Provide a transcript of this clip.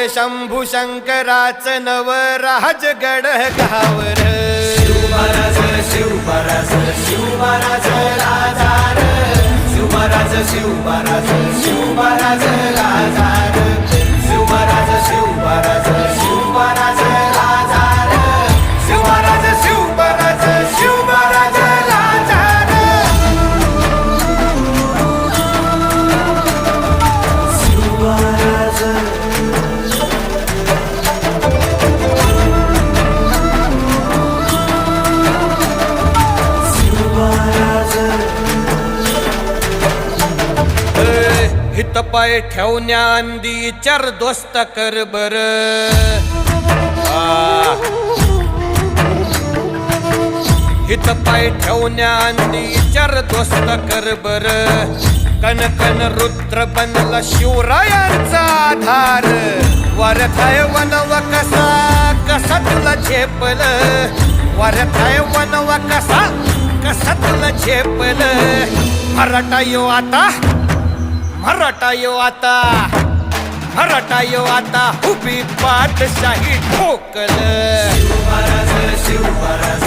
शंभू शंकराच नवराजगड गावर शिवमहाराज शिवमहाराज शिवमहाराज राजा रे शिवमहाराज शिवमहाराज शिवमहाराज राजा रे शिवमहाराज शिवमहाराज शिवमहाराज राजा रे शिवमहाराज शिवमहाराज शिवमहाराज राजा रे शिवमहाराज हित पाय ठेवण्याआंदी चार दोस्त कर बर हित पाय ठेवण्याआंदी चार दोस्त कर बर कन कन रुद्र बनला शिवरायांचा आधार वरथाय वनवा कसा कसा तुला झेपल वरथाय वनवा कसा कसा तुला झेपल मराठा यो आता मराठा यो आता मराठा यो आता उभी पाठशाही ठोकल शिवमहाराज शिवमहाराज